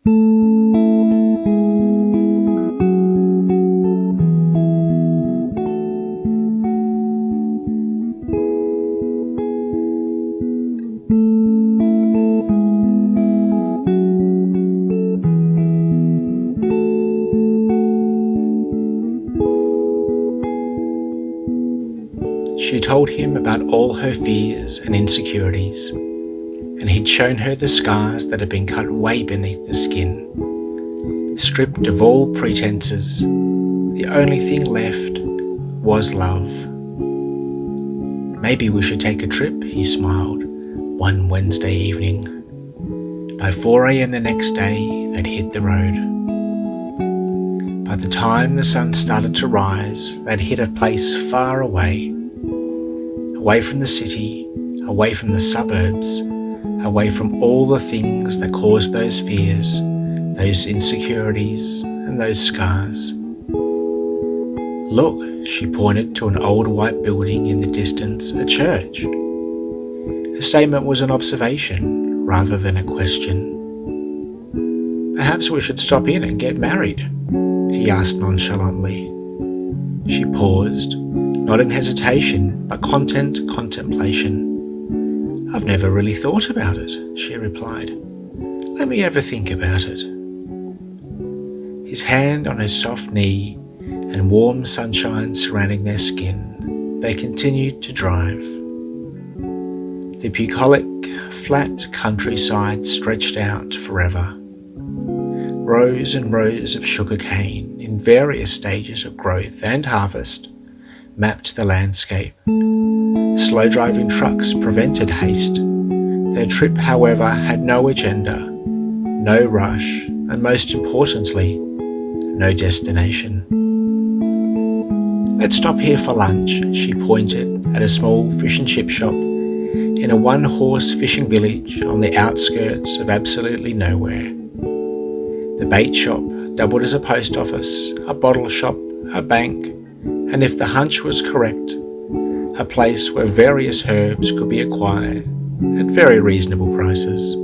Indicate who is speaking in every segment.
Speaker 1: She told him about all her fears and insecurities, and he'd shown her the scars that had been cut way beneath the skin. Stripped of all pretenses, the only thing left was love. "Maybe we should take a trip," he smiled, one Wednesday evening. By 4 a.m. the next day, they'd hit the road. By the time the sun started to rise, they'd hit a place far away from the city, away from the suburbs, away from all the things that caused those fears, those insecurities, and those scars. "Look," she pointed to an old white building in the distance, "a church." Her statement was an observation rather than a question. "Perhaps we should stop in and get married," he asked nonchalantly. She paused, not in hesitation, but contemplation. "I've never really thought about it," she replied. "Let me ever think about it." His hand on her soft knee and warm sunshine surrounding their skin, they continued to drive. The bucolic, flat countryside stretched out forever. Rows and rows of sugar cane in various stages of growth and harvest mapped the landscape. Slow-driving trucks prevented haste. Their trip, however, had no agenda, no rush, and most importantly, no destination. "Let's stop here for lunch," she pointed at a small fish and chip shop in a one-horse fishing village on the outskirts of absolutely nowhere. The bait shop doubled as a post office, a bottle shop, a bank, and if the hunch was correct, a place where various herbs could be acquired at very reasonable prices.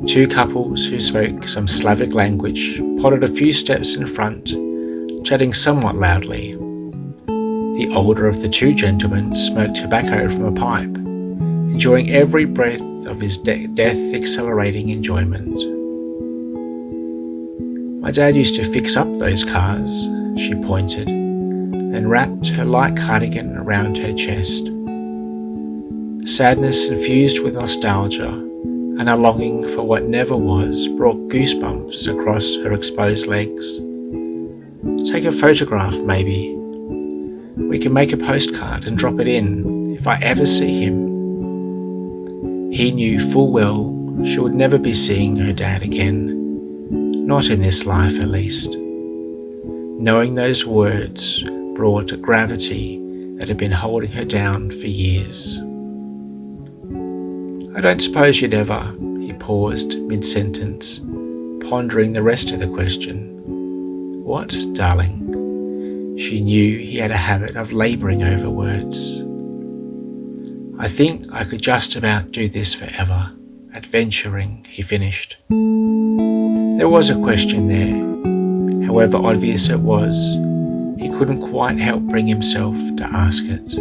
Speaker 1: Two couples who spoke some Slavic language potted a few steps in front, chatting somewhat loudly. The older of the two gentlemen smoked tobacco from a pipe, enjoying every breath of his death-accelerating enjoyment. "My dad used to fix up those cars," she pointed, then wrapped her light cardigan around her chest. Sadness infused with nostalgia and a longing for what never was brought goosebumps across her exposed legs. "Take a photograph, maybe. We can make a postcard and drop it in if I ever see him." He knew full well she would never be seeing her dad again, not in this life at least. Knowing those words brought a gravity that had been holding her down for years. "I don't suppose you'd ever," he paused mid-sentence, pondering the rest of the question. "What, darling?" She knew he had a habit of labouring over words. "I think I could just about do this forever, adventuring," he finished. There was a question there. However obvious it was, he couldn't quite help bring himself to ask it.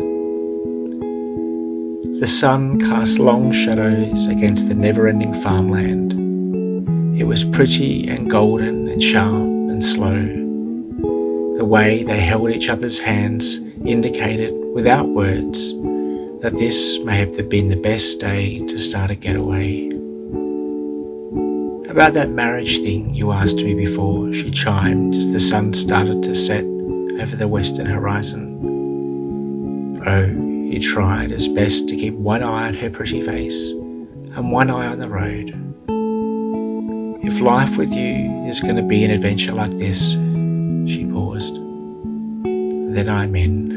Speaker 1: The sun cast long shadows against the never-ending farmland. It was pretty and golden and sharp and slow. The way they held each other's hands indicated, without words, that this may have been the best day to start a getaway. "About that marriage thing you asked me before," she chimed as the sun started to set over the western horizon. "Oh," he tried his best to keep one eye on her pretty face and one eye on the road. "If life with you is going to be an adventure like this," she paused, "then I'm in."